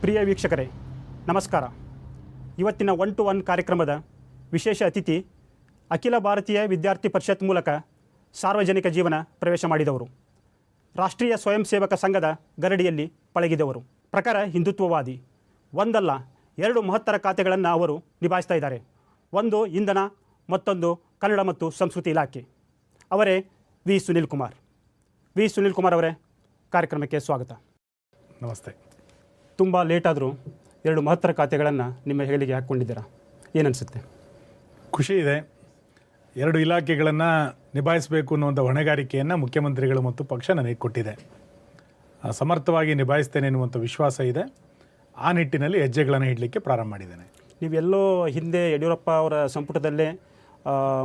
ಪ್ರಿಯ ವೀಕ್ಷಕರೇ ನಮಸ್ಕಾರ. ಇವತ್ತಿನ 1 to 1 ಕಾರ್ಯಕ್ರಮದ ವಿಶೇಷ ಅತಿಥಿ ಅಖಿಲ ಭಾರತೀಯ ವಿದ್ಯಾರ್ಥಿ ಪರಿಷತ್ ಮೂಲಕ ಸಾರ್ವಜನಿಕ ಜೀವನ ಪ್ರವೇಶ ಮಾಡಿದವರು, ರಾಷ್ಟ್ರೀಯ ಸ್ವಯಂ ಸೇವಕ ಸಂಘದ ಗರಡಿಯಲ್ಲಿ ಪಳಗಿದವರು, ಪ್ರಖರ ಹಿಂದುತ್ವವಾದಿ, ಒಂದಲ್ಲ ಎರಡು ಮಹತ್ತರ ಖಾತೆಗಳನ್ನು ಅವರು ನಿಭಾಯಿಸ್ತಾ ಇದ್ದಾರೆ. ಒಂದು ಇಂಧನ, ಮತ್ತೊಂದು ಕನ್ನಡ ಮತ್ತು ಸಂಸ್ಕೃತಿ ಇಲಾಖೆ. ಅವರೇ ವಿ ಸುನಿಲ್ ಕುಮಾರ್. ವಿ ಸುನಿಲ್ ಕುಮಾರ್ ಅವರೇ, ಕಾರ್ಯಕ್ರಮಕ್ಕೆ ಸ್ವಾಗತ. ನಮಸ್ತೆ. ತುಂಬ ಲೇಟಾದರೂ ಎರಡು ಮಹತ್ತರ ಖಾತೆಗಳನ್ನು ನಿಮ್ಮ ಹೆಗಲಿಗೆ ಹಾಕ್ಕೊಂಡಿದ್ದೀರಾ, ಏನನ್ಸುತ್ತೆ? ಖುಷಿ ಇದೆ. ಎರಡು ಇಲಾಖೆಗಳನ್ನು ನಿಭಾಯಿಸಬೇಕು ಅನ್ನುವಂಥ ಹೊಣೆಗಾರಿಕೆಯನ್ನು ಮುಖ್ಯಮಂತ್ರಿಗಳು ಮತ್ತು ಪಕ್ಷ ನನಗೆ ಕೊಟ್ಟಿದೆ. ಸಮರ್ಥವಾಗಿ ನಿಭಾಯಿಸ್ತೇನೆ ಎನ್ನುವಂಥ ವಿಶ್ವಾಸ ಇದೆ. ಆ ನಿಟ್ಟಿನಲ್ಲಿ ಹೆಜ್ಜೆಗಳನ್ನು ಇಡಲಿಕ್ಕೆ ಪ್ರಾರಂಭ ಮಾಡಿದ್ದೇನೆ. ನೀವೆಲ್ಲೋ ಹಿಂದೆ ಯಡಿಯೂರಪ್ಪ ಅವರ ಸಂಪುಟದಲ್ಲೇ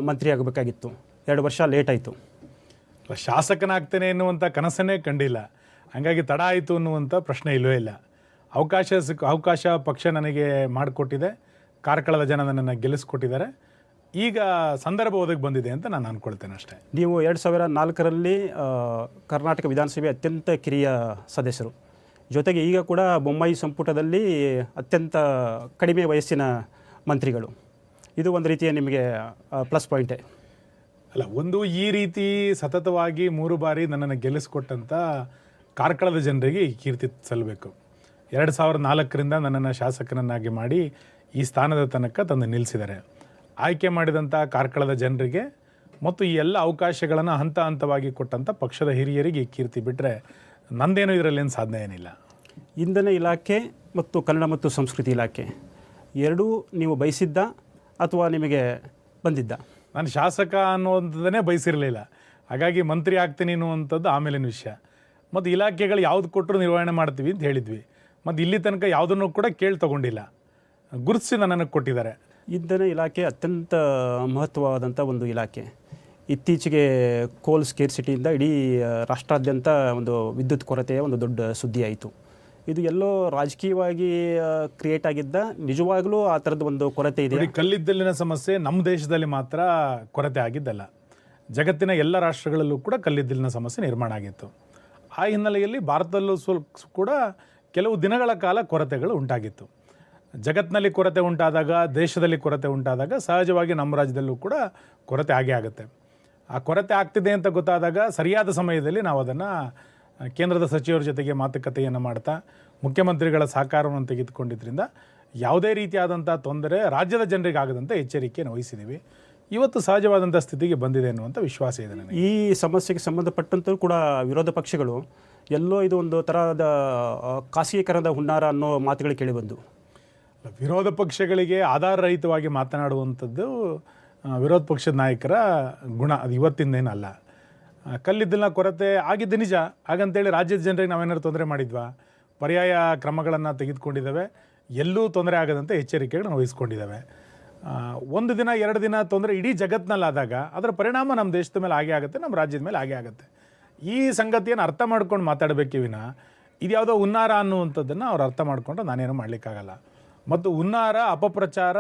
ಮಂತ್ರಿ ಆಗಬೇಕಾಗಿತ್ತು, 2 ವರ್ಷ ಲೇಟ್ ಆಯಿತು. ಶಾಸಕನಾಗ್ತೇನೆ ಎನ್ನುವಂಥ ಕನಸನ್ನೇ ಕಂಡಿಲ್ಲ, ಹಾಗಾಗಿ ತಡ ಆಯಿತು ಅನ್ನುವಂಥ ಪ್ರಶ್ನೆ ಇಲ್ಲವೇ ಇಲ್ಲ. ಅವಕಾಶ ಪಕ್ಷ ನನಗೆ ಮಾಡಿಕೊಟ್ಟಿದೆ, ಕಾರ್ಕಳದ ಜನ ನನ್ನನ್ನು ಗೆಲ್ಲಿಸ್ಕೊಟ್ಟಿದ್ದಾರೆ. ಈಗ ಸಂದರ್ಭ ಒದಗಿ ಬಂದಿದೆ ಅಂತ ನಾನು ಅಂದ್ಕೊಳ್ತೇನೆ ಅಷ್ಟೇ. ನೀವು 2004ರಲ್ಲಿ ಕರ್ನಾಟಕ ವಿಧಾನಸಭೆ ಅತ್ಯಂತ ಕಿರಿಯ ಸದಸ್ಯರು, ಜೊತೆಗೆ ಈಗ ಕೂಡ ಬೊಮ್ಮಾಯಿ ಸಂಪುಟದಲ್ಲಿ ಅತ್ಯಂತ ಕಡಿಮೆ ವಯಸ್ಸಿನ ಮಂತ್ರಿಗಳು. ಇದು ಒಂದು ರೀತಿಯ ನಿಮಗೆ ಪ್ಲಸ್ ಪಾಯಿಂಟೇ ಅಲ್ಲ? ಒಂದು ಈ ರೀತಿ ಸತತವಾಗಿ 3 ಬಾರಿ ನನ್ನನ್ನು ಗೆಲ್ಲಿಸ್ಕೊಟ್ಟಂಥ ಕಾರ್ಕಳದ ಜನರಿಗೆ ಈ ಕೀರ್ತಿ ಸಲ್ಲಬೇಕು. 2004ರಿಂದ ನನ್ನನ್ನು ಶಾಸಕನನ್ನಾಗಿ ಮಾಡಿ ಈ ಸ್ಥಾನದ ತನಕ ತಂದು ನಿಲ್ಲಿಸಿದ್ದಾರೆ. ಆಯ್ಕೆ ಮಾಡಿದಂಥ ಕಾರ್ಕಳದ ಜನರಿಗೆ ಮತ್ತು ಈ ಎಲ್ಲ ಅವಕಾಶಗಳನ್ನು ಹಂತ ಹಂತವಾಗಿ ಕೊಟ್ಟಂಥ ಪಕ್ಷದ ಹಿರಿಯರಿಗೆ ಈ ಕೀರ್ತಿ ಬಿಟ್ಟರೆ ನಂದೇನು ಇದರಲ್ಲೇನು ಸಾಧನೆ ಏನಿಲ್ಲ. ಇಂಧನ ಇಲಾಖೆ ಮತ್ತು ಕನ್ನಡ ಮತ್ತು ಸಂಸ್ಕೃತಿ ಇಲಾಖೆ ಎರಡೂ ನೀವು ಬಯಸಿದ್ದ ಅಥವಾ ನಿಮಗೆ ಬಂದಿದ್ದ? ನಾನು ಶಾಸಕ ಅನ್ನುವಂಥದ್ದನ್ನೇ ಬಯಸಿರಲಿಲ್ಲ, ಹಾಗಾಗಿ ಮಂತ್ರಿ ಆಗ್ತೀನಿ ಅನ್ನುವಂಥದ್ದು ಆಮೇಲಿನ ವಿಷಯ. ಮತ್ತು ಇಲಾಖೆಗಳು ಯಾವ್ದು ಕೊಟ್ಟರು ನಿರ್ವಹಣೆ ಮಾಡ್ತೀವಿ ಅಂತ ಹೇಳಿದ್ವಿ. ಮತ್ತು ಇಲ್ಲಿ ತನಕ ಯಾವುದನ್ನು ಕೂಡ ಕೇಳಿ ತೊಗೊಂಡಿಲ್ಲ, ಗುರುತಿಸಿ ನನ್ನನ್ನು ಕೊಟ್ಟಿದ್ದಾರೆ. ಇಂಧನ ಇಲಾಖೆ ಅತ್ಯಂತ ಮಹತ್ವವಾದಂಥ ಒಂದು ಇಲಾಖೆ. ಇತ್ತೀಚೆಗೆ ಕೋಲ್ ಸ್ಕೇರ್ಸಿಟಿಯಿಂದ ಇಡೀ ರಾಷ್ಟ್ರಾದ್ಯಂತ ಒಂದು ವಿದ್ಯುತ್ ಕೊರತೆಯ ಒಂದು ದೊಡ್ಡ ಸುದ್ದಿ ಆಯಿತು. ಇದು ಎಲ್ಲೋ ರಾಜಕೀಯವಾಗಿ ಕ್ರಿಯೇಟ್ ಆಗಿದ್ದ, ನಿಜವಾಗಲೂ ಆ ಥರದ ಒಂದು ಕೊರತೆ ಇದೆ? ಕಲ್ಲಿದ್ದಲಿನ ಸಮಸ್ಯೆ ನಮ್ಮ ದೇಶದಲ್ಲಿ ಮಾತ್ರ ಕೊರತೆ ಆಗಿದ್ದಲ್ಲ, ಜಗತ್ತಿನ ಎಲ್ಲ ರಾಷ್ಟ್ರಗಳಲ್ಲೂ ಕೂಡ ಕಲ್ಲಿದ್ದಲಿನ ಸಮಸ್ಯೆ ನಿರ್ಮಾಣ ಆಗಿತ್ತು. ಆ ಹಿನ್ನೆಲೆಯಲ್ಲಿ ಭಾರತದಲ್ಲೂ ಸ್ವಲ್ಪ ಕೂಡ ಕೆಲವು ದಿನಗಳ ಕಾಲ ಕೊರತೆಗಳು ಉಂಟಾಗಿತ್ತು. ಜಗತ್ತಿನಲ್ಲಿ ಕೊರತೆ ಉಂಟಾದಾಗ, ದೇಶದಲ್ಲಿ ಕೊರತೆ ಉಂಟಾದಾಗ ಸಹಜವಾಗಿ ನಮ್ಮ ರಾಜ್ಯದಲ್ಲೂ ಕೂಡ ಕೊರತೆ ಆಗೇ ಆಗುತ್ತೆ. ಆ ಕೊರತೆ ಆಗ್ತಿದೆ ಅಂತ ಗೊತ್ತಾದಾಗ ಸರಿಯಾದ ಸಮಯದಲ್ಲಿ ನಾವು ಅದನ್ನು ಕೇಂದ್ರದ ಸಚಿವರ ಜೊತೆಗೆ ಮಾತುಕತೆಯನ್ನು ಮಾಡ್ತಾ ಮುಖ್ಯಮಂತ್ರಿಗಳ ಸಹಕಾರವನ್ನು ತೆಗೆದುಕೊಂಡಿದ್ದರಿಂದ ಯಾವುದೇ ರೀತಿಯಾದಂಥ ತೊಂದರೆ ರಾಜ್ಯದ ಜನರಿಗೆ ಆಗದಂಥ ಎಚ್ಚರಿಕೆಯನ್ನು ವಹಿಸಿದ್ದೀವಿ. ಇವತ್ತು ಸಹಜವಾದಂಥ ಸ್ಥಿತಿಗೆ ಬಂದಿದೆ ಅನ್ನುವಂಥ ವಿಶ್ವಾಸ ಇದೆ ನನಗೆ. ಈ ಸಮಸ್ಯೆಗೆ ಸಂಬಂಧಪಟ್ಟಂತೂ ಕೂಡ ವಿರೋಧ ಪಕ್ಷಗಳು ಎಲ್ಲೋ ಇದು ಒಂದು ಥರದ ಖಾಸಗೀಕರಣದ ಹುನ್ನಾರ ಅನ್ನೋ ಮಾತುಗಳು ಕೇಳಿಬಂದು. ವಿರೋಧ ಪಕ್ಷಗಳಿಗೆ ಆಧಾರರಹಿತವಾಗಿ ಮಾತನಾಡುವಂಥದ್ದು ವಿರೋಧ ಪಕ್ಷದ ನಾಯಕರ ಗುಣ, ಅದು ಇವತ್ತಿಂದೇನಲ್ಲ. ಕಲ್ಲಿದ್ದಲಿನ ಕೊರತೆ ಆಗಿದ್ದು ನಿಜ. ಹಾಗಂತೇಳಿ ರಾಜ್ಯದ ಜನರಿಗೆ ನಾವೇನಾದ್ರು ತೊಂದರೆ ಮಾಡಿದ್ವಾ? ಪರ್ಯಾಯ ಕ್ರಮಗಳನ್ನು ತೆಗೆದುಕೊಂಡಿದ್ದಾವೆ, ಎಲ್ಲೂ ತೊಂದರೆ ಆಗದಂತೆ ಎಚ್ಚರಿಕೆಗಳನ್ನು ವಹಿಸ್ಕೊಂಡಿದ್ದಾವೆ. 1 ದಿನ 2 ದಿನ ತೊಂದರೆ ಇಡೀ ಜಗತ್ತಿನಲ್ಲಾದಾಗ ಅದರ ಪರಿಣಾಮ ನಮ್ಮ ದೇಶದ ಮೇಲೆ ಆಗೇ ಆಗುತ್ತೆ, ನಮ್ಮ ರಾಜ್ಯದ ಮೇಲೆ ಆಗೇ ಆಗುತ್ತೆ. ಈ ಸಂಗತಿಯನ್ನು ಅರ್ಥ ಮಾಡ್ಕೊಂಡು ಮಾತಾಡಬೇಕೇ ವಿನ ಇದು ಯಾವುದೋ ಹುನ್ನಾರ ಅನ್ನುವಂಥದ್ದನ್ನು ಅವ್ರು ಅರ್ಥ ಮಾಡಿಕೊಂಡು ನಾನೇನು ಮಾಡಲಿಕ್ಕಾಗಲ್ಲ. ಮತ್ತು ಹುನ್ನಾರ, ಅಪಪ್ರಚಾರ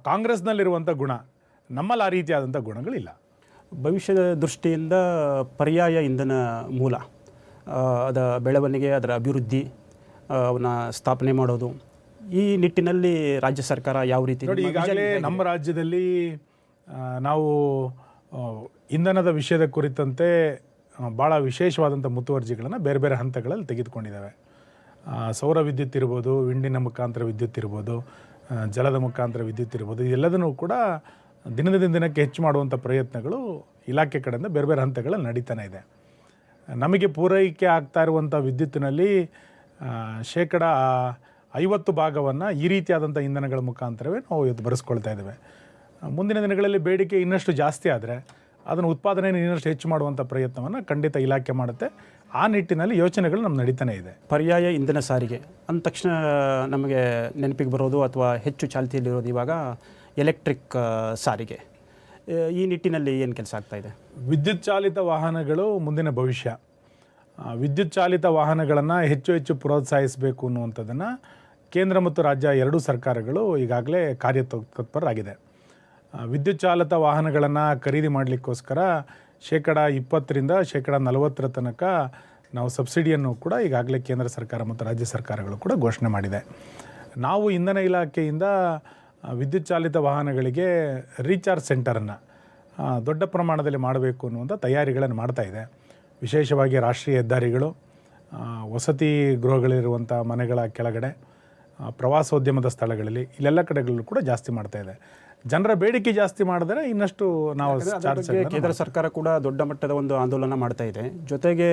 ಕಾಂಗ್ರೆಸ್ನಲ್ಲಿರುವಂಥ ಗುಣ, ನಮ್ಮಲ್ಲಿ ಆ ರೀತಿಯಾದಂಥ ಗುಣಗಳಿಲ್ಲ. ಭವಿಷ್ಯದ ದೃಷ್ಟಿಯಿಂದ ಪರ್ಯಾಯ ಇಂಧನ ಮೂಲ, ಅದರ ಬೆಳವಣಿಗೆ, ಅದರ ಅಭಿವೃದ್ಧಿ, ಅವನ್ನ ಸ್ಥಾಪನೆ ಮಾಡೋದು, ಈ ನಿಟ್ಟಿನಲ್ಲಿ ರಾಜ್ಯ ಸರ್ಕಾರ ಯಾವ ರೀತಿ? ನೋಡಿ, ಈಗಾಗಲೇ ನಮ್ಮ ರಾಜ್ಯದಲ್ಲಿ ನಾವು ಇಂಧನದ ವಿಷಯದ ಕುರಿತಂತೆ ಭಾಳ ವಿಶೇಷವಾದಂಥ ಮುತುವರ್ಜಿಗಳನ್ನು ಬೇರೆ ಬೇರೆ ಹಂತಗಳಲ್ಲಿ ತೆಗೆದುಕೊಂಡಿದ್ದಾವೆ. ಸೌರ ವಿದ್ಯುತ್ ಇರ್ಬೋದು, ವಿಂಡಿನ ಮುಖಾಂತರ ವಿದ್ಯುತ್ ಇರ್ಬೋದು, ಜಲದ ಮುಖಾಂತರ ವಿದ್ಯುತ್ ಇರ್ಬೋದು, ಇದೆಲ್ಲದನ್ನು ಕೂಡ ದಿನದಿಂದ ದಿನಕ್ಕೆ ಹೆಚ್ಚು ಮಾಡುವಂಥ ಪ್ರಯತ್ನಗಳು ಇಲಾಖೆ ಕಡೆಯಿಂದ ಬೇರೆ ಬೇರೆ ಹಂತಗಳಲ್ಲಿ ನಡೀತಾನೆ ಇದೆ. ನಮಗೆ ಪೂರೈಕೆ ಆಗ್ತಾ ಇರುವಂಥ ವಿದ್ಯುತ್ತಿನಲ್ಲಿ 50% ಈ ರೀತಿಯಾದಂಥ ಇಂಧನಗಳ ಮುಖಾಂತರವೇ ನಾವು ಇವತ್ತು ಬರೆಸ್ಕೊಳ್ತಾ ಇದ್ದೇವೆ. ಮುಂದಿನ ದಿನಗಳಲ್ಲಿ ಬೇಡಿಕೆ ಇನ್ನಷ್ಟು ಜಾಸ್ತಿ ಆದರೆ ಅದನ್ನು ಉತ್ಪಾದನೆಯನ್ನು ಇನ್ನಷ್ಟು ಹೆಚ್ಚು ಮಾಡುವಂಥ ಪ್ರಯತ್ನವನ್ನು ಖಂಡಿತ ಇಲಾಖೆ ಮಾಡುತ್ತೆ. ಆ ನಿಟ್ಟಿನಲ್ಲಿ ಯೋಚನೆಗಳು ನಮ್ಮ ನಡೀತಾನೆ ಇದೆ. ಪರ್ಯಾಯ ಇಂಧನ ಸಾರಿಗೆ ಅಂದ ತಕ್ಷಣ ನಮಗೆ ನೆನಪಿಗೆ ಬರೋದು ಅಥವಾ ಹೆಚ್ಚು ಚಾಲ್ತಿಯಲ್ಲಿರೋದು ಇವಾಗ ಎಲೆಕ್ಟ್ರಿಕ್ ಸಾರಿಗೆ. ಈ ನಿಟ್ಟಿನಲ್ಲಿ ಏನು ಕೆಲಸ ಆಗ್ತಾ ಇದೆ? ವಿದ್ಯುತ್ ಚಾಲಿತ ವಾಹನಗಳು ಮುಂದಿನ ಭವಿಷ್ಯ. ವಿದ್ಯುತ್ ಚಾಲಿತ ವಾಹನಗಳನ್ನು ಹೆಚ್ಚು ಹೆಚ್ಚು ಪ್ರೋತ್ಸಾಹಿಸಬೇಕು ಅನ್ನುವಂಥದ್ದನ್ನು ಕೇಂದ್ರ ಮತ್ತು ರಾಜ್ಯ ಎರಡೂ ಸರ್ಕಾರಗಳು ಈಗಾಗಲೇ ಕಾರ್ಯತತ್ಪರರಾಗಿದೆ. ವಿದ್ಯುತ್ ಚಾಲಿತ ವಾಹನಗಳನ್ನು ಖರೀದಿ ಮಾಡಲಿಕ್ಕೋಸ್ಕರ 20% 40% ತನಕ ನಾವು ಸಬ್ಸಿಡಿಯನ್ನು ಕೂಡ ಈಗಾಗಲೇ ಕೇಂದ್ರ ಸರ್ಕಾರ ಮತ್ತು ರಾಜ್ಯ ಸರ್ಕಾರಗಳು ಕೂಡ ಘೋಷಣೆ ಮಾಡಿದೆ. ನಾವು ಇಂಧನ ಇಲಾಖೆಯಿಂದ ವಿದ್ಯುತ್ ಚಾಲಿತ ವಾಹನಗಳಿಗೆ ರೀಚಾರ್ಜ್ ಸೆಂಟರನ್ನು ದೊಡ್ಡ ಪ್ರಮಾಣದಲ್ಲಿ ಮಾಡಬೇಕು ಅನ್ನುವಂಥ ತಯಾರಿಗಳನ್ನು ಮಾಡ್ತಾ ಇದೆ. ವಿಶೇಷವಾಗಿ ರಾಷ್ಟ್ರೀಯ ಹೆದ್ದಾರಿಗಳು, ವಸತಿ ಗೃಹಗಳಿರುವಂಥ ಮನೆಗಳ ಕೆಳಗಡೆ, ಪ್ರವಾಸೋದ್ಯಮದ ಸ್ಥಳಗಳಲ್ಲಿ, ಇಲ್ಲೆಲ್ಲ ಕಡೆಗಳಲ್ಲೂ ಕೂಡ ಜಾಸ್ತಿ ಮಾಡ್ತಾ ಇದೆ. ಜನರ ಬೇಡಿಕೆ ಜಾಸ್ತಿ ಮಾಡಿದ್ರೆ ಇನ್ನಷ್ಟು ನಾವು ಕೇಂದ್ರ ಸರ್ಕಾರ ಕೂಡ ದೊಡ್ಡ ಮಟ್ಟದ ಒಂದು ಆಂದೋಲನ ಮಾಡ್ತಾ ಇದೆ. ಜೊತೆಗೆ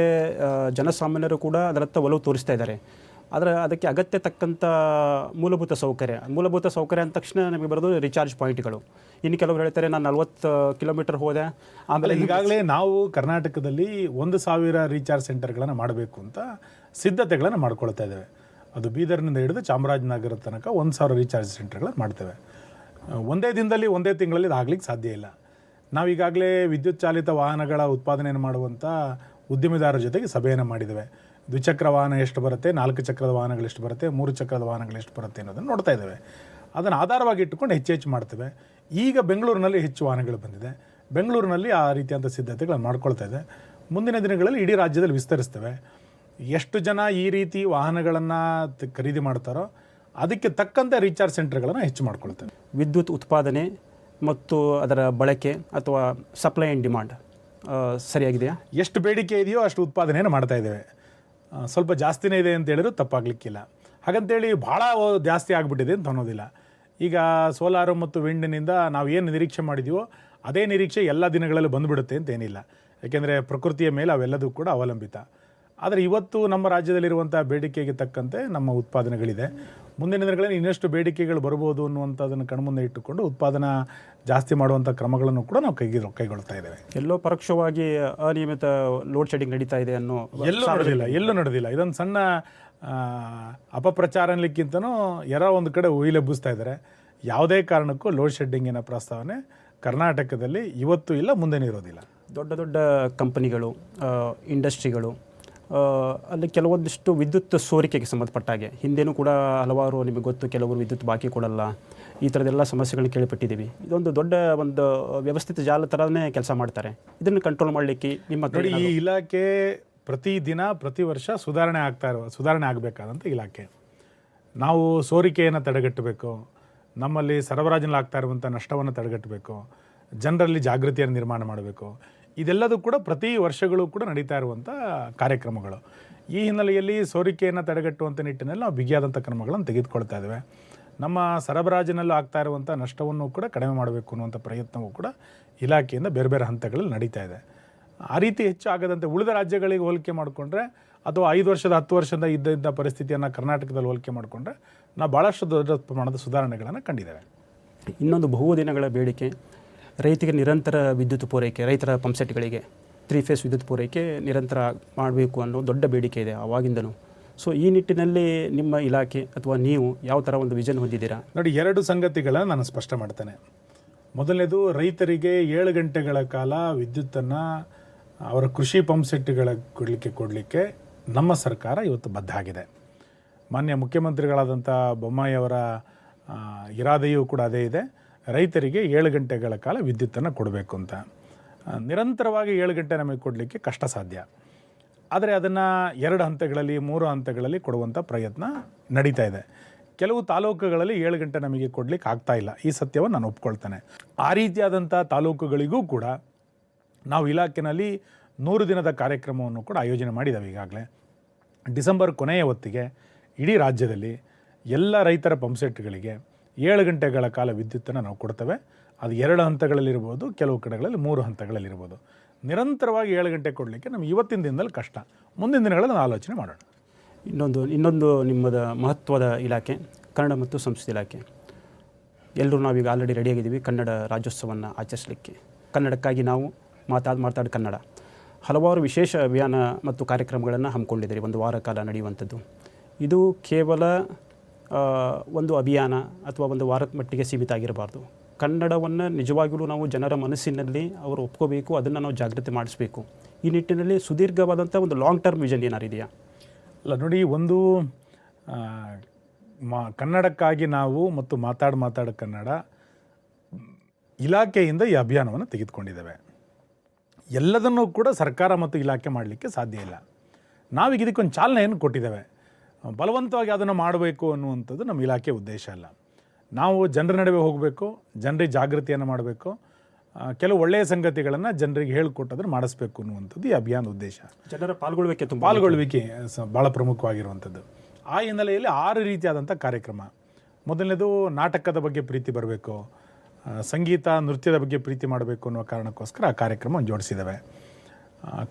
ಜನಸಾಮಾನ್ಯರು ಕೂಡ ಅದರತ್ತ ಒಲವು ತೋರಿಸ್ತಾ ಇದ್ದಾರೆ. ಆದರೆ ಅದಕ್ಕೆ ಅಗತ್ಯ ತಕ್ಕಂಥ ಮೂಲಭೂತ ಸೌಕರ್ಯ ಅಂದ ತಕ್ಷಣ ನಮಗೆ ಬರೋದು ರೀಚಾರ್ಜ್ ಪಾಯಿಂಟ್ಗಳು. ಇನ್ನು ಕೆಲವರು ಹೇಳ್ತಾರೆ ನಾನು 40 ಕಿಲೋಮೀಟರ್ ಹೋದೆ, ಆಮೇಲೆ ಈಗಾಗಲೇ ನಾವು ಕರ್ನಾಟಕದಲ್ಲಿ 1,000 ರೀಚಾರ್ಜ್ ಸೆಂಟರ್ಗಳನ್ನು ಮಾಡಬೇಕು ಅಂತ ಸಿದ್ಧತೆಗಳನ್ನು ಮಾಡ್ಕೊಳ್ತಾ ಇದ್ದೇವೆ. ಅದು ಬೀದರ್ನಿಂದ ಹಿಡಿದು ಚಾಮರಾಜನಗರ ತನಕ 1,000 ರೀಚಾರ್ಜ್ ಸೆಂಟರ್ಗಳನ್ನು ಮಾಡ್ತೇವೆ. ಒಂದೇ ದಿನದಲ್ಲಿ ಒಂದೇ ತಿಂಗಳಲ್ಲಿ ಇದು ಆಗ್ಲಿಕ್ಕೆ ಸಾಧ್ಯ ಇಲ್ಲ. ನಾವೀಗಾಗಲೇ ವಿದ್ಯುತ್ ಚಾಲಿತ ವಾಹನಗಳ ಉತ್ಪಾದನೆಯನ್ನು ಮಾಡುವಂಥ ಉದ್ಯಮಿದಾರರ ಜೊತೆಗೆ ಸಭೆಯನ್ನು ಮಾಡಿದ್ದೇವೆ. ದ್ವಿಚಕ್ರ ವಾಹನ ಎಷ್ಟು ಬರುತ್ತೆ, 4 ಚಕ್ರದ ವಾಹನಗಳು ಎಷ್ಟು ಬರುತ್ತೆ, 3 ಚಕ್ರದ ವಾಹನಗಳು ಎಷ್ಟು ಬರುತ್ತೆ ಅನ್ನೋದನ್ನು ನೋಡ್ತಾ ಇದ್ದೇವೆ. ಅದನ್ನು ಆಧಾರವಾಗಿ ಇಟ್ಟುಕೊಂಡು ಹೆಚ್ಚು ಮಾಡ್ತೇವೆ. ಈಗ ಬೆಂಗಳೂರಿನಲ್ಲಿ ಹೆಚ್ಚು ವಾಹನಗಳು ಬಂದಿದೆ. ಬೆಂಗಳೂರಿನಲ್ಲಿ ಆ ರೀತಿಯಾದ ಸಿದ್ಧತೆಗಳನ್ನು ಮಾಡ್ಕೊಳ್ತಾ ಇದೆ. ಮುಂದಿನ ದಿನಗಳಲ್ಲಿ ಇಡೀ ರಾಜ್ಯದಲ್ಲಿ ವಿಸ್ತರಿಸ್ತೇವೆ. ಎಷ್ಟು ಜನ ಈ ರೀತಿ ವಾಹನಗಳನ್ನು ಖರೀದಿ ಮಾಡ್ತಾರೋ ಅದಕ್ಕೆ ತಕ್ಕಂತೆ ರೀಚಾರ್ಜ್ ಸೆಂಟರ್ಗಳನ್ನು ಹೆಚ್ಚು ಮಾಡ್ಕೊಳ್ತೇವೆ. ವಿದ್ಯುತ್ ಉತ್ಪಾದನೆ ಮತ್ತು ಅದರ ಬಳಕೆ ಅಥವಾ ಸಪ್ಲೈ ಆ್ಯಂಡ್ ಡಿಮಾಂಡ್ ಸರಿಯಾಗಿದೆಯಾ? ಎಷ್ಟು ಬೇಡಿಕೆ ಇದೆಯೋ ಅಷ್ಟು ಉತ್ಪಾದನೆಯನ್ನು ಮಾಡ್ತಾ ಇದ್ದೇವೆ. ಸ್ವಲ್ಪ ಜಾಸ್ತಿನೇ ಇದೆ ಅಂತ ಹೇಳಿದ್ರು ತಪ್ಪಾಗಲಿಕ್ಕಿಲ್ಲ. ಹಾಗಂತೇಳಿ ಭಾಳ ಜಾಸ್ತಿ ಆಗಿಬಿಟ್ಟಿದೆ ಅಂತ ಅನ್ನೋದಿಲ್ಲ. ಈಗ ಸೋಲಾರು ಮತ್ತು ವಿಂಡಿನಿಂದ ನಾವು ಏನು ನಿರೀಕ್ಷೆ ಮಾಡಿದೀವೋ ಅದೇ ನಿರೀಕ್ಷೆ ಎಲ್ಲ ದಿನಗಳಲ್ಲಿ ಬಂದುಬಿಡುತ್ತೆ ಅಂತ ಏನಿಲ್ಲ. ಯಾಕೆಂದರೆ ಪ್ರಕೃತಿಯ ಮೇಲೆ ಅವೆಲ್ಲದೂ ಕೂಡ ಅವಲಂಬಿತ. ಆದರೆ ಇವತ್ತು ನಮ್ಮ ರಾಜ್ಯದಲ್ಲಿರುವಂಥ ಬೇಡಿಕೆಗೆ ತಕ್ಕಂತೆ ನಮ್ಮ ಉತ್ಪಾದನೆಗಳಿದೆ. ಮುಂದಿನ ದಿನಗಳಲ್ಲಿ ಇನ್ನಷ್ಟು ಬೇಡಿಕೆಗಳು ಬರ್ಬೋದು ಅನ್ನುವಂಥದ್ದನ್ನು ಕಣ್ಮುಂದೆ ಇಟ್ಟುಕೊಂಡು ಉತ್ಪಾದನಾ ಜಾಸ್ತಿ ಮಾಡುವಂಥ ಕ್ರಮಗಳನ್ನು ಕೂಡ ನಾವು ಕೈಗೊಳ್ತಾ ಇದ್ದೇವೆ. ಎಲ್ಲೋ ಪರೋಕ್ಷವಾಗಿ ಅನಿಯಮಿತ ಲೋಡ್ ಶೆಡ್ಡಿಂಗ್ ನಡೀತಾ ಇದೆ ಅನ್ನೋ ಎಲ್ಲೂ ನಡೆದಿಲ್ಲ. ಇದೊಂದು ಸಣ್ಣ ಅಪಪ್ರಚಾರ ಅನ್ನಲಿಕ್ಕಿಂತನೂ ಯಾರೋ ಒಂದು ಕಡೆ ಉಯಿಲೆಬ್ಬಿಸ್ತಾ ಇದ್ದಾರೆ. ಯಾವುದೇ ಕಾರಣಕ್ಕೂ ಲೋಡ್ ಶೆಡ್ಡಿಂಗಿನ ಪ್ರಸ್ತಾವನೆ ಕರ್ನಾಟಕದಲ್ಲಿ ಇವತ್ತು ಇಲ್ಲ, ಮುಂದೆನೂ ಇರೋದಿಲ್ಲ. ದೊಡ್ಡ ದೊಡ್ಡ ಕಂಪನಿಗಳು, ಇಂಡಸ್ಟ್ರಿಗಳು, ಅಲ್ಲಿ ಕೆಲವೊಂದಿಷ್ಟು ವಿದ್ಯುತ್ ಸೋರಿಕೆಗೆ ಸಂಬಂಧಪಟ್ಟ ಹಾಗೆ ಹಿಂದೇನೂ ಕೂಡ ಹಲವಾರು ನಿಮಗೆ ಗೊತ್ತು, ಕೆಲವರು ವಿದ್ಯುತ್ ಬಾಕಿ ಕೊಡಲ್ಲ, ಈ ಥರದ್ದೆಲ್ಲ ಸಮಸ್ಯೆಗಳನ್ನ ಕೇಳಿಪಟ್ಟಿದ್ದೀವಿ. ಇದೊಂದು ದೊಡ್ಡ ಒಂದು ವ್ಯವಸ್ಥಿತ ಜಾಲ ಥರನೇ ಕೆಲಸ ಮಾಡ್ತಾರೆ. ಇದನ್ನು ಕಂಟ್ರೋಲ್ ಮಾಡಲಿಕ್ಕೆ ನಿಮ್ಮ ಈ ಇಲಾಖೆ ಪ್ರತಿದಿನ ಪ್ರತಿ ವರ್ಷ ಸುಧಾರಣೆ ಆಗಬೇಕಾದಂಥ ಇಲಾಖೆ. ನಾವು ಸೋರಿಕೆಯನ್ನು ತಡೆಗಟ್ಟಬೇಕು, ನಮ್ಮಲ್ಲಿ ಸರಬರಾಜಿನಲ್ಲಿ ಆಗ್ತಾ ಇರುವಂಥ ನಷ್ಟವನ್ನು ತಡೆಗಟ್ಟಬೇಕು, ಜನರಲ್ಲಿ ಜಾಗೃತಿಯನ್ನು ನಿರ್ಮಾಣ ಮಾಡಬೇಕು. ಇದೆಲ್ಲದೂ ಕೂಡ ಪ್ರತಿ ವರ್ಷಗಳು ಕೂಡ ನಡೀತಾ ಇರುವಂಥ ಕಾರ್ಯಕ್ರಮಗಳು. ಈ ಹಿನ್ನೆಲೆಯಲ್ಲಿ ಸೋರಿಕೆಯನ್ನು ತಡೆಗಟ್ಟುವಂಥ ನಿಟ್ಟಿನಲ್ಲಿ ನಾವು ಬಿಗಿಯಾದಂಥ ಕ್ರಮಗಳನ್ನು ತೆಗೆದುಕೊಳ್ತಾ ಇದ್ದೇವೆ. ನಮ್ಮ ಸರಬರಾಜಿನಲ್ಲಿ ಆಗ್ತಾ ಇರುವಂಥ ನಷ್ಟವನ್ನು ಕೂಡ ಕಡಿಮೆ ಮಾಡಬೇಕು ಅನ್ನುವಂಥ ಪ್ರಯತ್ನವೂ ಕೂಡ ಇಲಾಖೆಯಿಂದ ಬೇರೆ ಬೇರೆ ಹಂತಗಳಲ್ಲಿ ನಡೀತಾ ಇದೆ. ಆ ರೀತಿ ಹೆಚ್ಚು ಆಗದಂತೆ ಉಳಿದ ರಾಜ್ಯಗಳಿಗೆ ಹೋಲಿಕೆ ಮಾಡಿಕೊಂಡ್ರೆ ಅಥವಾ 5 ವರ್ಷದ 10 ವರ್ಷದ ಇದ್ದ ಪರಿಸ್ಥಿತಿಯನ್ನು ಕರ್ನಾಟಕದಲ್ಲಿ ಹೋಲಿಕೆ ಮಾಡಿಕೊಂಡ್ರೆ ನಾವು ಭಾಳಷ್ಟು ದೊಡ್ಡ ಪ್ರಮಾಣದ ಸುಧಾರಣೆಗಳನ್ನು ಕಂಡಿದ್ದೇವೆ. ಇನ್ನೊಂದು ಬಹುದಿನಗಳ ಬೇಡಿಕೆ ರೈತರಿಗೆ ನಿರಂತರ ವಿದ್ಯುತ್ ಪೂರೈಕೆ, ರೈತರ ಪಂಪ್ಸೆಟ್ಗಳಿಗೆ 3 ಫೇಸ್ ವಿದ್ಯುತ್ ಪೂರೈಕೆ ನಿರಂತರ ಮಾಡಬೇಕು ಅನ್ನೋ ದೊಡ್ಡ ಬೇಡಿಕೆ ಇದೆ ಆವಾಗಿಂದನೂ. ಸೊ ಈ ನಿಟ್ಟಿನಲ್ಲಿ ನಿಮ್ಮ ಇಲಾಖೆ ಅಥವಾ ನೀವು ಯಾವ ಥರ ಒಂದು ವಿಷನ್ ಹೊಂದಿದ್ದೀರಾ? ನೋಡಿ, 2 ಸಂಗತಿಗಳನ್ನು ನಾನು ಸ್ಪಷ್ಟ ಮಾಡ್ತೇನೆ. ಮೊದಲನೇದು, ರೈತರಿಗೆ 7 ಗಂಟೆಗಳ ಕಾಲ ವಿದ್ಯುತ್ತನ್ನು ಅವರ ಕೃಷಿ ಪಂಪ್ಸೆಟ್ಗಳ ಕೊಡಲಿಕ್ಕೆ ನಮ್ಮ ಸರ್ಕಾರ ಇವತ್ತು ಬದ್ಧ ಆಗಿದೆ. ಮಾನ್ಯ ಮುಖ್ಯಮಂತ್ರಿಗಳಾದಂಥ ಬೊಮ್ಮಾಯಿಯವರ ಇರಾದೆಯೂ ಕೂಡ ಅದೇ ಇದೆ. ರೈತರಿಗೆ 7 ಗಂಟೆಗಳ ಕಾಲ ವಿದ್ಯುತ್ತನ್ನು ಕೊಡಬೇಕು ಅಂತ. ನಿರಂತರವಾಗಿ 7 ಗಂಟೆ ನಮಗೆ ಕೊಡಲಿಕ್ಕೆ ಕಷ್ಟ ಸಾಧ್ಯ. ಆದರೆ ಅದನ್ನು 2 ಹಂತಗಳಲ್ಲಿ 3 ಹಂತಗಳಲ್ಲಿ ಕೊಡುವಂಥ ಪ್ರಯತ್ನ ನಡೀತಾ ಇದೆ. ಕೆಲವು ತಾಲೂಕುಗಳಲ್ಲಿ 7 ಗಂಟೆ ನಮಗೆ ಕೊಡಲಿಕ್ಕೆ ಆಗ್ತಾ ಇಲ್ಲ. ಈ ಸತ್ಯವನ್ನು ನಾನು ಒಪ್ಕೊಳ್ತೇನೆ. ಆ ರೀತಿಯಾದಂಥ ತಾಲೂಕುಗಳಿಗೂ ಕೂಡ ನಾವು ಇಲಾಖೆಯಲ್ಲಿ 100 ದಿನದ ಕಾರ್ಯಕ್ರಮವನ್ನು ಕೂಡ ಆಯೋಜನೆ ಮಾಡಿದ್ದೇವೆ. ಈಗಾಗಲೇ ಡಿಸೆಂಬರ್ ಕೊನೆಯ ಹೊತ್ತಿಗೆ ಇಡೀ ರಾಜ್ಯದಲ್ಲಿ ಎಲ್ಲ ರೈತರ ಪಂಪ್ಸೆಟ್ಗಳಿಗೆ 7 ಗಂಟೆಗಳ ಕಾಲ ವಿದ್ಯುತ್ತನ್ನು ನಾವು ಕೊಡ್ತೇವೆ. ಅದು 2 ಹಂತಗಳಲ್ಲಿರ್ಬೋದು, ಕೆಲವು ಕಡೆಗಳಲ್ಲಿ 3 ಹಂತಗಳಲ್ಲಿರ್ಬೋದು. ನಿರಂತರವಾಗಿ 7 ಗಂಟೆ ಕೊಡಲಿಕ್ಕೆ ನಮಗೆ ಇವತ್ತಿನ ದಿನದಲ್ಲಿ ಕಷ್ಟ. ಮುಂದಿನ ದಿನಗಳಲ್ಲಿ ನಾವು ಆಲೋಚನೆ ಮಾಡೋಣ. ಇನ್ನೊಂದು ನಿಮ್ಮದ ಮಹತ್ವದ ಇಲಾಖೆ ಕನ್ನಡ ಮತ್ತು ಸಂಸ್ಕೃತಿ ಇಲಾಖೆ. ಎಲ್ಲರೂ ನಾವೀಗ ಆಲ್ರೆಡಿ ರೆಡಿಯಾಗಿದ್ದೀವಿ ಕನ್ನಡ ರಾಜ್ಯೋತ್ಸವವನ್ನು ಆಚರಿಸಲಿಕ್ಕೆ. ಕನ್ನಡಕ್ಕಾಗಿ ನಾವು ಮಾತಾಡಿ ಕನ್ನಡ ಹಲವಾರು ವಿಶೇಷ ಅಭಿಯಾನ ಮತ್ತು ಕಾರ್ಯಕ್ರಮಗಳನ್ನು ಹಮ್ಮಿಕೊಂಡಿದ್ದೀರಿ. 1 ವಾರ ಕಾಲ ನಡೆಯುವಂಥದ್ದು. ಇದು ಕೇವಲ ಒಂದು ಅಭಿಯಾನ ಅಥವಾ 1 ವಾರದ ಮಟ್ಟಿಗೆ ಸೀಮಿತ ಆಗಿರಬಾರ್ದು. ಕನ್ನಡವನ್ನು ನಿಜವಾಗಿಯೂ ನಾವು ಜನರ ಮನಸ್ಸಿನಲ್ಲಿ ಅವರು ಒಪ್ಕೋಬೇಕು, ಅದನ್ನು ನಾವು ಜಾಗೃತಿ ಮಾಡಿಸಬೇಕು. ಈ ನಿಟ್ಟಿನಲ್ಲಿ ಸುದೀರ್ಘವಾದಂಥ ಒಂದು ಲಾಂಗ್ ಟರ್ಮ್ ವಿಷನ್ ಏನಾರು ಇದೆಯಾ? ಅಲ್ಲ ನೋಡಿ, ಒಂದು ಕನ್ನಡಕ್ಕಾಗಿ ನಾವು ಮತ್ತು ಮಾತಾಡ ಕನ್ನಡ ಇಲಾಖೆಯಿಂದ ಈ ಅಭಿಯಾನವನ್ನು ತೆಗೆದುಕೊಂಡಿದ್ದೇವೆ. ಎಲ್ಲದನ್ನೂ ಕೂಡ ಸರ್ಕಾರ ಮತ್ತು ಇಲಾಖೆ ಮಾಡಲಿಕ್ಕೆ ಸಾಧ್ಯ ಇಲ್ಲ. ನಾವೀಗ ಇದಕ್ಕೊಂದು ಚಾಲನೆಯನ್ನು ಕೊಟ್ಟಿದ್ದೇವೆ. ಬಲವಂತವಾಗಿ ಅದನ್ನು ಮಾಡಬೇಕು ಅನ್ನುವಂಥದ್ದು ನಮ್ಮ ಇಲಾಖೆ ಉದ್ದೇಶ ಅಲ್ಲ. ನಾವು ಜನರ ನಡುವೆ ಹೋಗಬೇಕು, ಜನರಿಗೆ ಜಾಗೃತಿಯನ್ನು ಮಾಡಬೇಕು, ಕೆಲವು ಒಳ್ಳೆಯ ಸಂಗತಿಗಳನ್ನು ಜನರಿಗೆ ಹೇಳಿಕೊಟ್ಟದನ್ನು ಮಾಡಿಸ್ಬೇಕು ಅನ್ನುವಂಥದ್ದು ಈ ಅಭಿಯಾನ ಉದ್ದೇಶ. ಜನರ ಪಾಲ್ಗೊಳ್ಳುವಿಕೆ ಭಾಳ ಪ್ರಮುಖವಾಗಿರುವಂಥದ್ದು. ಆ ಹಿನ್ನೆಲೆಯಲ್ಲಿ 6 ರೀತಿಯಾದಂಥ ಕಾರ್ಯಕ್ರಮ. ಮೊದಲನೇದು ನಾಟಕದ ಬಗ್ಗೆ ಪ್ರೀತಿ ಬರಬೇಕು, ಸಂಗೀತ ನೃತ್ಯದ ಬಗ್ಗೆ ಪ್ರೀತಿ ಮಾಡಬೇಕು ಅನ್ನೋ ಕಾರಣಕ್ಕೋಸ್ಕರ ಆ ಕಾರ್ಯಕ್ರಮವನ್ನು ಜೋಡಿಸಿದ್ದೇವೆ.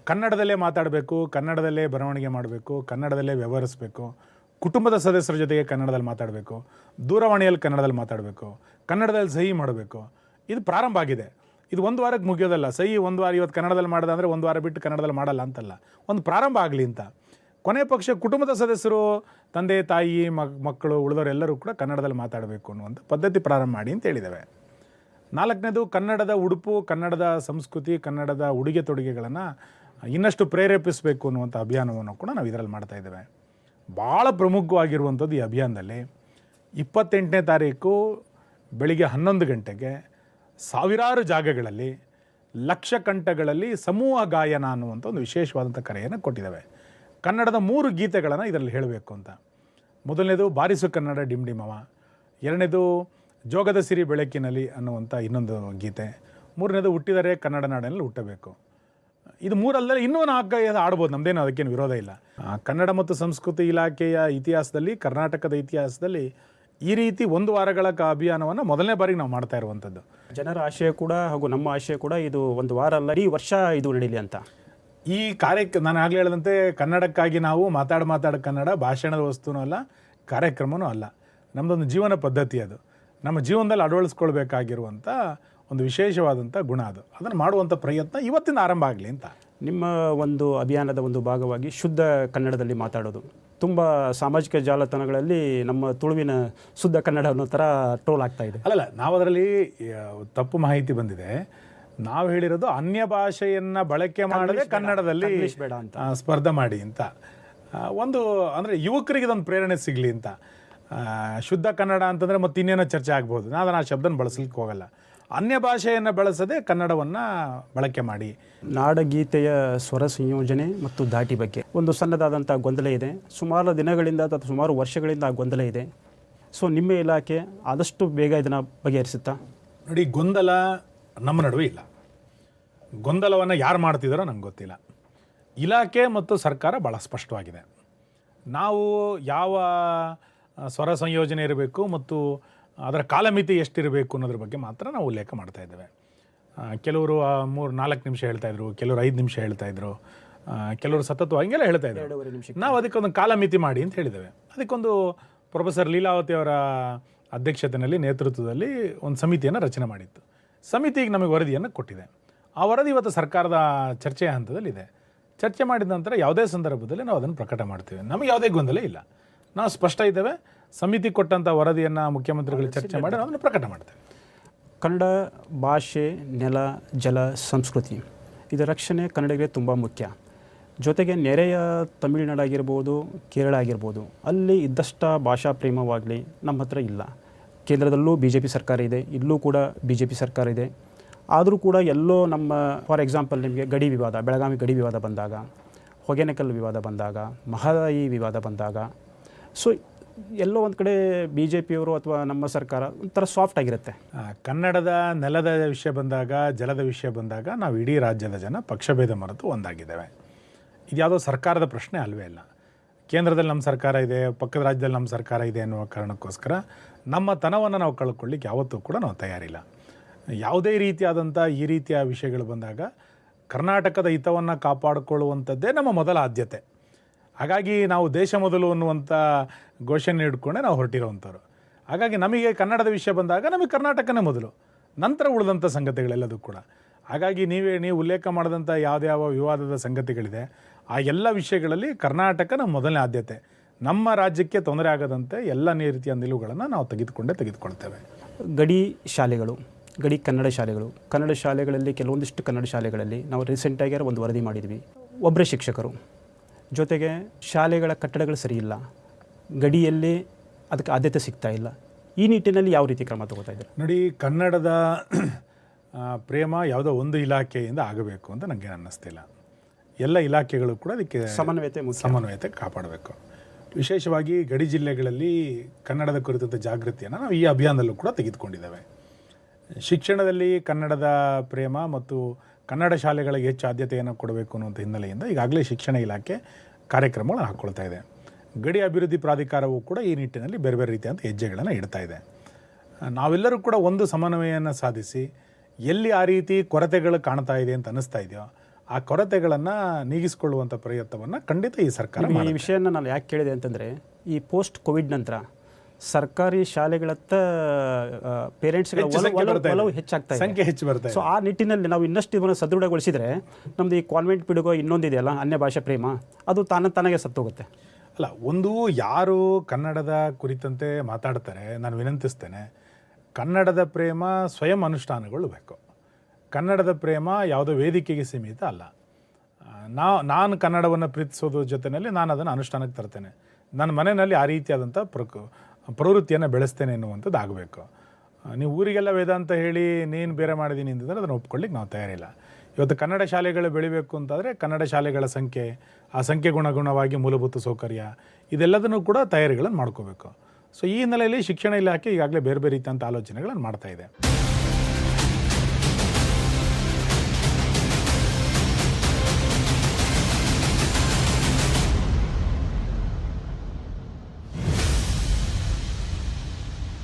ಕನ್ನಡದಲ್ಲೇ ಮಾತಾಡಬೇಕು, ಕನ್ನಡದಲ್ಲೇ ಬರವಣಿಗೆ ಮಾಡಬೇಕು, ಕನ್ನಡದಲ್ಲೇ ವ್ಯವಹರಿಸಬೇಕು, ಕುಟುಂಬದ ಸದಸ್ಯರ ಜೊತೆಗೆ ಕನ್ನಡದಲ್ಲಿ ಮಾತಾಡಬೇಕು, ದೂರವಾಣಿಯಲ್ಲಿ ಕನ್ನಡದಲ್ಲಿ ಮಾತಾಡಬೇಕು, ಕನ್ನಡದಲ್ಲಿ ಸಹಿ ಮಾಡಬೇಕು. ಇದು ಪ್ರಾರಂಭ ಆಗಿದೆ. ಇದು 1 ವಾರಕ್ಕೆ ಮುಗಿಯೋದಲ್ಲ. ಸಹಿ 1 ವಾರ ಇವತ್ತು ಕನ್ನಡದಲ್ಲಿ ಮಾಡೋದು ಅಂದರೆ 1 ವಾರ ಬಿಟ್ಟು ಕನ್ನಡದಲ್ಲಿ ಮಾಡಲ್ಲ ಅಂತಲ್ಲ, ಒಂದು ಪ್ರಾರಂಭ ಆಗಲಿ ಅಂತ. ಕೊನೆ ಪಕ್ಷ ಕುಟುಂಬದ ಸದಸ್ಯರು, ತಂದೆ ತಾಯಿ ಮಕ್ಕಳು ಉಳಿದವರೆಲ್ಲರೂ ಕೂಡ ಕನ್ನಡದಲ್ಲಿ ಮಾತಾಡಬೇಕು ಅನ್ನುವಂಥ ಪದ್ಧತಿ ಪ್ರಾರಂಭ ಮಾಡಿ ಅಂತ ಹೇಳಿದ್ದೇವೆ. 4ನೇದು ಕನ್ನಡದ ಉಡುಪು, ಕನ್ನಡದ ಸಂಸ್ಕೃತಿ, ಕನ್ನಡದ ಉಡುಗೆ ತೊಡುಗೆಗಳನ್ನು ಇನ್ನಷ್ಟು ಪ್ರೇರೇಪಿಸಬೇಕು ಅನ್ನುವಂಥ ಅಭಿಯಾನವನ್ನು ಕೂಡ ನಾವು ಇದರಲ್ಲಿ ಮಾಡ್ತಾ ಇದ್ದೇವೆ. ಭಾಳ ಪ್ರಮುಖವಾಗಿರುವಂಥದ್ದು ಈ ಅಭಿಯಾನದಲ್ಲಿ 28ನೇ ತಾರೀಕು ಬೆಳಿಗ್ಗೆ 11 ಗಂಟೆಗೆ ಸಾವಿರಾರು ಜಾಗಗಳಲ್ಲಿ ಲಕ್ಷ ಕಂಠಗಳಲ್ಲಿ ಸಮೂಹ ಗಾಯನ ಅನ್ನುವಂಥ ಒಂದು ವಿಶೇಷವಾದಂಥ ಕರೆಯನ್ನು ಕೊಟ್ಟಿದ್ದೇವೆ. ಕನ್ನಡದ 3 ಗೀತೆಗಳನ್ನು ಇದರಲ್ಲಿ ಹೇಳಬೇಕು ಅಂತ. ಮೊದಲನೇದು ಬಾರಿಸು ಕನ್ನಡ ಡಿಮ್ ಡಿಮವ, 2ನೇದು ಜೋಗದ ಸಿರಿ ಬೆಳಕಿನಲ್ಲಿ ಅನ್ನುವಂಥ ಇನ್ನೊಂದು ಗೀತೆ, 3ನೇದು ಹುಟ್ಟಿದರೆ ಕನ್ನಡ ನಾಡಿನಲ್ಲಿ ಹುಟ್ಟಬೇಕು. ಇದು 3 ಅಲ್ಲದೆ ಇನ್ನೂ 4 ಆಡ್ಬೋದು, ನಮ್ಮದೇನು ಅದಕ್ಕೇನು ವಿರೋಧ ಇಲ್ಲ. ಕನ್ನಡ ಮತ್ತು ಸಂಸ್ಕೃತಿ ಇಲಾಖೆಯ ಇತಿಹಾಸದಲ್ಲಿ, ಕರ್ನಾಟಕದ ಇತಿಹಾಸದಲ್ಲಿ ಈ ರೀತಿ 1 ವಾರಗಳ ಅಭಿಯಾನವನ್ನು ಮೊದಲನೇ ಬಾರಿಗೆ ನಾವು ಮಾಡ್ತಾ ಇರುವಂಥದ್ದು. ಜನರ ಆಶಯ ಕೂಡ ಹಾಗೂ ನಮ್ಮ ಆಶಯ ಕೂಡ ಇದು 1 ವಾರ ಅಲ್ಲ, ಈ ವರ್ಷ ಇದು ನಡೀಲಿ ಅಂತ. ಈ ನಾನು ಆಗಲೇ ಹೇಳಿದಂತೆ ಕನ್ನಡಕ್ಕಾಗಿ ನಾವು ಮಾತಾಡ ಕನ್ನಡ ಭಾಷಣದ ವಸ್ತುನೂ ಅಲ್ಲ, ಕಾರ್ಯಕ್ರಮವೂ ಅಲ್ಲ. ನಮ್ಮದೊಂದು ಜೀವನ ಪದ್ಧತಿ, ಅದು ನಮ್ಮ ಜೀವನದಲ್ಲಿ ಅಳವಡಿಸ್ಕೊಳ್ಬೇಕಾಗಿರುವಂಥ ಒಂದು ವಿಶೇಷವಾದಂಥ ಗುಣ ಅದು. ಅದನ್ನು ಮಾಡುವಂಥ ಪ್ರಯತ್ನ ಇವತ್ತಿನ ಆರಂಭ ಆಗಲಿ ಅಂತ. ನಿಮ್ಮ ಒಂದು ಅಭಿಯಾನದ ಒಂದು ಭಾಗವಾಗಿ ಶುದ್ಧ ಕನ್ನಡದಲ್ಲಿ ಮಾತಾಡೋದು ತುಂಬ ಸಾಮಾಜಿಕ ಜಾಲತಾಣಗಳಲ್ಲಿ ನಮ್ಮ ತುಳುವಿನ ಶುದ್ಧ ಕನ್ನಡ ಅನ್ನೋ ಥರ ಟ್ರೋಲ್ ಆಗ್ತಾ ಇದೆ. ಅಲ್ಲಲ್ಲ, ನಾವು ಅದರಲ್ಲಿ ತಪ್ಪು ಮಾಹಿತಿ ಬಂದಿದೆ. ನಾವು ಹೇಳಿರೋದು ಅನ್ಯ ಭಾಷೆಯನ್ನು ಬಳಕೆ ಮಾಡದೆ ಕನ್ನಡದಲ್ಲಿ ಬೇಡ ಅಂತ ಸ್ಪರ್ಧೆ ಮಾಡಿ ಅಂತ. ಒಂದು ಅಂದರೆ ಯುವಕರಿಗೆ ಇದೊಂದು ಪ್ರೇರಣೆ ಸಿಗಲಿ ಅಂತ. ಶುದ್ಧ ಕನ್ನಡ ಅಂತಂದರೆ ಮತ್ತೆ ಇನ್ನೇನೋ ಚರ್ಚೆ ಆಗ್ಬೋದು. ನಾನು ಆ ಶಬ್ದನ ಬಳಸಲಿಕ್ಕೆ ಹೋಗಲ್ಲ. ಅನ್ಯ ಭಾಷೆಯನ್ನು ಬಳಸದೆ ಕನ್ನಡವನ್ನು ಬಳಕೆ ಮಾಡಿ. ನಾಡಗೀತೆಯ ಸ್ವರ ಸಂಯೋಜನೆ ಮತ್ತು ಧಾಟಿ ಬಗ್ಗೆ ಒಂದು ಸಣ್ಣದಾದಂಥ ಗೊಂದಲ ಇದೆ. ಸುಮಾರು ದಿನಗಳಿಂದ ಅಥವಾ ಸುಮಾರು ವರ್ಷಗಳಿಂದ ಆ ಗೊಂದಲ ಇದೆ. ಸೊ ನಿಮ್ಮ ಇಲಾಖೆ ಆದಷ್ಟು ಬೇಗ ಇದನ್ನು ಬಗೆಹರಿಸುತ್ತಾ? ನೋಡಿ, ಗೊಂದಲ ನಮ್ಮ ನಡುವೆ ಇಲ್ಲ. ಗೊಂದಲವನ್ನು ಯಾರು ಮಾಡ್ತಿದ್ದಾರೋ ನಂಗೆ ಗೊತ್ತಿಲ್ಲ. ಇಲಾಖೆ ಮತ್ತು ಸರ್ಕಾರ ಭಾಳ ಸ್ಪಷ್ಟವಾಗಿದೆ. ನಾವು ಯಾವ ಸ್ವರ ಸಂಯೋಜನೆ ಇರಬೇಕು ಮತ್ತು ಅದರ ಕಾಲಮಿತಿ ಎಷ್ಟಿರಬೇಕು ಅನ್ನೋದ್ರ ಬಗ್ಗೆ ಮಾತ್ರ ನಾವು ಉಲ್ಲೇಖ ಮಾಡ್ತಾ ಇದ್ದೇವೆ. ಕೆಲವರು 3-4 ನಿಮಿಷ ಹೇಳ್ತಾಯಿದ್ರು, ಕೆಲವರು 5 ನಿಮಿಷ ಹೇಳ್ತಾಯಿದ್ರು, ಕೆಲವರು ಸತತವಾಗಿ ಹಿಂಗೆಲ್ಲ ಹೇಳ್ತಾಯಿದ್ರು. ನಾವು ಅದಕ್ಕೊಂದು ಕಾಲಮಿತಿ ಮಾಡಿ ಅಂತ ಹೇಳಿದ್ದೇವೆ. ಅದಕ್ಕೊಂದು ಪ್ರೊಫೆಸರ್ ಲೀಲಾವತಿ ಅವರ ಅಧ್ಯಕ್ಷತೆಯಲ್ಲಿ ನೇತೃತ್ವದಲ್ಲಿ ಒಂದು ಸಮಿತಿಯನ್ನು ರಚನೆ ಮಾಡಿತ್ತು. ಸಮಿತಿಗೆ ನಮಗೆ ವರದಿಯನ್ನು ಕೊಟ್ಟಿದೆ. ಆ ವರದಿ ಇವತ್ತು ಸರ್ಕಾರದ ಚರ್ಚೆಯ ಹಂತದಲ್ಲಿದೆ. ಚರ್ಚೆ ಮಾಡಿದ ನಂತರ ಯಾವುದೇ ಸಂದರ್ಭದಲ್ಲಿ ನಾವು ಅದನ್ನು ಪ್ರಕಟ ಮಾಡ್ತೇವೆ. ನಮಗೆ ಯಾವುದೇ ಗೊಂದಲ ಇಲ್ಲ. ನಾವು ಸ್ಪಷ್ಟ ಇದ್ದೇವೆ. ಸಮಿತಿ ಕೊಟ್ಟಂಥ ವರದಿಯನ್ನು ಮುಖ್ಯಮಂತ್ರಿಗಳು ಚರ್ಚೆ ಮಾಡಿ ಅದನ್ನು ಪ್ರಕಟ ಮಾಡ್ತೇವೆ. ಕನ್ನಡ ಭಾಷೆ, ನೆಲ, ಜಲ, ಸಂಸ್ಕೃತಿ ಇದರ ರಕ್ಷಣೆ ಕನ್ನಡಿಗರಿಗೆ ತುಂಬ ಮುಖ್ಯ. ಜೊತೆಗೆ ನೆರೆಯ ತಮಿಳುನಾಡು ಆಗಿರ್ಬೋದು, ಕೇರಳ ಆಗಿರ್ಬೋದು, ಅಲ್ಲಿ ಇದ್ದಷ್ಟು ಭಾಷಾ ಪ್ರೇಮವಾಗಲಿ ನಮ್ಮ ಹತ್ರ ಇಲ್ಲ. ಕೇಂದ್ರದಲ್ಲೂ BJP ಸರ್ಕಾರ ಇದೆ, ಇಲ್ಲೂ ಕೂಡ BJP ಸರ್ಕಾರ ಇದೆ. ಆದರೂ ಕೂಡ ಎಲ್ಲೋ ನಮ್ಮ ಫಾರ್ ಎಕ್ಸಾಂಪಲ್ ನಿಮಗೆ ಗಡಿ ವಿವಾದ, ಬೆಳಗಾವಿ ಗಡಿ ವಿವಾದ ಬಂದಾಗ, ಹೊಗೆನಕಲ್ ವಿವಾದ ಬಂದಾಗ, ಮಹದಾಯಿ ವಿವಾದ ಬಂದಾಗ, ಸೊ ಎಲ್ಲೋ ಒಂದು ಕಡೆ BJPಯವರು ಅಥವಾ ನಮ್ಮ ಸರ್ಕಾರ ಒಂಥರ ಸಾಫ್ಟ್ ಆಗಿರುತ್ತೆ. ಕನ್ನಡದ ನೆಲದ ವಿಷಯ ಬಂದಾಗ, ಜಲದ ವಿಷಯ ಬಂದಾಗ ನಾವು ಇಡೀ ರಾಜ್ಯದ ಜನ ಪಕ್ಷಭೇದ ಮರೆತು ಒಂದಾಗಿದ್ದೇವೆ. ಇದು ಯಾವುದೋ ಸರ್ಕಾರದ ಪ್ರಶ್ನೆ ಅಲ್ವೇ ಅಲ್ಲ. ಕೇಂದ್ರದಲ್ಲಿ ನಮ್ಮ ಸರ್ಕಾರ ಇದೆ, ಪಕ್ಕದ ರಾಜ್ಯದಲ್ಲಿ ನಮ್ಮ ಸರ್ಕಾರ ಇದೆ ಅನ್ನುವ ಕಾರಣಕ್ಕೋಸ್ಕರ ನಮ್ಮ ತನವನ್ನು ನಾವು ಕಳ್ಕೊಳ್ಳಿಕ್ಕೆ ಯಾವತ್ತೂ ಕೂಡ ನಾವು ತಯಾರಿಲ್ಲ. ಯಾವುದೇ ರೀತಿಯಾದಂಥ ಈ ರೀತಿಯ ವಿಷಯಗಳು ಬಂದಾಗ ಕರ್ನಾಟಕದ ಹಿತವನ್ನು ಕಾಪಾಡಿಕೊಳ್ಳುವಂಥದ್ದೇ ನಮ್ಮ ಮೊದಲ ಆದ್ಯತೆ. ಹಾಗಾಗಿ ನಾವು ದೇಶ ಮೊದಲು ಅನ್ನುವಂಥ ಘೋಷಣೆ ಹಿಡ್ಕೊಂಡೆ ನಾವು ಹೊರಟಿರೋವಂಥವ್ರು. ಹಾಗಾಗಿ ನಮಗೆ ಕನ್ನಡದ ವಿಷಯ ಬಂದಾಗ ನಮಗೆ ಕರ್ನಾಟಕನೇ ಮೊದಲು, ನಂತರ ಉಳಿದಂಥ ಸಂಗತಿಗಳೆಲ್ಲದೂ ಕೂಡ. ಹಾಗಾಗಿ ನೀವು ಉಲ್ಲೇಖ ಮಾಡಿದಂಥ ಯಾವುದ್ಯಾವ ವಿವಾದದ ಸಂಗತಿಗಳಿದೆ, ಆ ಎಲ್ಲ ವಿಷಯಗಳಲ್ಲಿ ಕರ್ನಾಟಕ ನಮ್ಮ ಮೊದಲನೇ ಆದ್ಯತೆ. ನಮ್ಮ ರಾಜ್ಯಕ್ಕೆ ತೊಂದರೆ ಆಗದಂತೆ ಎಲ್ಲ ರೀತಿಯ ನಿಲುವುಗಳನ್ನು ನಾವು ತೆಗೆದುಕೊಳ್ತೇವೆ. ಗಡಿ ಶಾಲೆಗಳು, ಗಡಿ ಕನ್ನಡ ಶಾಲೆಗಳು, ಕನ್ನಡ ಶಾಲೆಗಳಲ್ಲಿ ಕೆಲವೊಂದಿಷ್ಟು ಕನ್ನಡ ಶಾಲೆಗಳಲ್ಲಿ ನಾವು ರೀಸೆಂಟಾಗಿ ಒಂದು ವರದಿ ಮಾಡಿದ್ವಿ. ಒಬ್ಬರೇ ಶಿಕ್ಷಕರು, ಜೊತೆಗೆ ಶಾಲೆಗಳ ಕಟ್ಟಡಗಳು ಸರಿ ಇಲ್ಲ, ಗಡಿಯಲ್ಲಿ ಅದಕ್ಕೆ ಆದ್ಯತೆ ಸಿಗ್ತಾ ಇಲ್ಲ. ಈ ನಿಟ್ಟಿನಲ್ಲಿ ಯಾವ ರೀತಿ ಕ್ರಮ ತಗೋತಾ ಇದ್ದಾರೆ? ನೋಡಿ, ಕನ್ನಡದ ಪ್ರೇಮ ಯಾವುದೋ ಒಂದು ಇಲಾಖೆಯಿಂದ ಆಗಬೇಕು ಅಂತ ನನಗೆ ಅನ್ನಿಸ್ತಿಲ್ಲ. ಎಲ್ಲ ಇಲಾಖೆಗಳು ಕೂಡ ಅದಕ್ಕೆ ಸಮನ್ವಯತೆ ಮುಖ್ಯ. ಸಮನ್ವಯತೆ ಕಾಪಾಡಬೇಕು. ವಿಶೇಷವಾಗಿ ಗಡಿ ಜಿಲ್ಲೆಗಳಲ್ಲಿ ಕನ್ನಡದ ಕುರಿತಂಥ ಜಾಗೃತಿಯನ್ನು ನಾವು ಈ ಅಭಿಯಾನದಲ್ಲೂ ಕೂಡ ತೆಗೆದುಕೊಂಡಿದ್ದೇವೆ. ಶಿಕ್ಷಣದಲ್ಲಿ ಕನ್ನಡದ ಪ್ರೇಮ ಮತ್ತು ಕನ್ನಡ ಶಾಲೆಗಳಿಗೆ ಹೆಚ್ಚು ಆದ್ಯತೆಯನ್ನು ಕೊಡಬೇಕು ಅನ್ನುವಂಥ ಹಿನ್ನೆಲೆಯಿಂದ ಈಗಾಗಲೇ ಶಿಕ್ಷಣ ಇಲಾಖೆ ಕಾರ್ಯಕ್ರಮಗಳನ್ನು ಹಾಕ್ಕೊಳ್ತಾ ಇದೆ. ಗಡಿ ಅಭಿವೃದ್ಧಿ ಪ್ರಾಧಿಕಾರವು ಕೂಡ ಈ ನಿಟ್ಟಿನಲ್ಲಿ ಬೇರೆ ಬೇರೆ ರೀತಿಯಾದಂಥ ಹೆಜ್ಜೆಗಳನ್ನು ಇಡ್ತಾ ಇದೆ. ನಾವೆಲ್ಲರೂ ಕೂಡ ಒಂದು ಸಮನ್ವಯವನ್ನು ಸಾಧಿಸಿ ಎಲ್ಲಿ ಆ ರೀತಿ ಕೊರತೆಗಳು ಕಾಣ್ತಾ ಇದೆ ಅಂತ ಅನ್ನಿಸ್ತಾ ಇದೆಯೋ ಆ ಕೊರತೆಗಳನ್ನು ನೀಗಿಸಿಕೊಳ್ಳುವಂಥ ಪ್ರಯತ್ನವನ್ನು ಖಂಡಿತ ಈ ಸರ್ಕಾರ ಈ ವಿಷಯನ ನಾನು ಯಾಕೆ ಕೇಳಿದೆ ಅಂತಂದರೆ, ಈ ಪೋಸ್ಟ್ ಕೋವಿಡ್ ನಂತರ ಸರ್ಕಾರಿ ಶಾಲೆಗಳತ್ತ ಪೇರೆಂಟ್ಸ್ಗಳ ಒಲವು ಹೆಚ್ಚಾಗ್ತಾ ಇದೆ, ಸಂಖ್ಯೆ ಹೆಚ್ಚು ಬರ್ತಾ ಇದೆ. ಸೊ ಆ ನಿಟ್ಟಿನಲ್ಲಿ ನಾವು ಇನ್ನಷ್ಟು ಇದನ್ನು ಸದೃಢಗೊಳಿಸಿದರೆ ನಮ್ಮದು ಈ ಕಾನ್ವೆಂಟ್ ಪಿಡುಗೋ ಇನ್ನೊಂದಿದೆಯಲ್ಲ ಅನ್ಯ ಭಾಷೆ ಪ್ರೇಮ, ಅದು ತಾನಾಗೆ ಸತ್ತೋಗುತ್ತೆ. ಅಲ್ಲ, ಒಂದು ಯಾರು ಕನ್ನಡದ ಕುರಿತಂತೆ ಮಾತಾಡ್ತಾರೆ, ನಾನು ವಿನಂತಿಸ್ತೇನೆ, ಕನ್ನಡದ ಪ್ರೇಮ ಸ್ವಯಂ ಅನುಷ್ಠಾನಗೊಳ್ಳಬೇಕು. ಕನ್ನಡದ ಪ್ರೇಮ ಯಾವುದೋ ವೇದಿಕೆಗೆ ಸೀಮಿತ ಅಲ್ಲ. ನಾನು ಕನ್ನಡವನ್ನು ಪ್ರೀತಿಸೋದ್ರ ಜೊತೆಯಲ್ಲಿ ನಾನು ಅದನ್ನು ಅನುಷ್ಠಾನಕ್ಕೆ ತರ್ತೇನೆ, ನನ್ನ ಮನೆಯಲ್ಲಿ ಆ ರೀತಿಯಾದಂಥ ಪ್ರವೃತ್ತಿಯನ್ನು ಬೆಳೆಸ್ತೇನೆ ಎನ್ನುವಂಥದ್ದು ಆಗಬೇಕು. ನೀವು ಊರಿಗೆಲ್ಲ ವೇದಾಂತ ಹೇಳಿ ನೀನು ಬೇರೆ ಮಾಡಿದ್ದೀನಿ ಅಂತಂದರೆ ಅದನ್ನು ಒಪ್ಕೊಳ್ಳಿಕ್ಕೆ ನಾವು ತಯಾರಿಲ್ಲ. ಇವತ್ತು ಕನ್ನಡ ಶಾಲೆಗಳು ಬೆಳಿಬೇಕು ಅಂತಂದರೆ ಕನ್ನಡ ಶಾಲೆಗಳ ಸಂಖ್ಯೆ, ಆ ಸಂಖ್ಯೆ ಗುಣಗುಣವಾಗಿ ಮೂಲಭೂತ ಸೌಕರ್ಯ, ಇದೆಲ್ಲದನ್ನು ಕೂಡ ತಯಾರಿಗಳನ್ನು ಮಾಡ್ಕೋಬೇಕು. ಸೊ ಈ ಹಿನ್ನೆಲೆಯಲ್ಲಿ ಶಿಕ್ಷಣ ಇಲಾಖೆ ಈಗಾಗಲೇ ಬೇರೆ ಬೇರೆ ರೀತಿಯಂಥ ಆಲೋಚನೆಗಳನ್ನು ಮಾಡ್ತಾ ಇದೆ.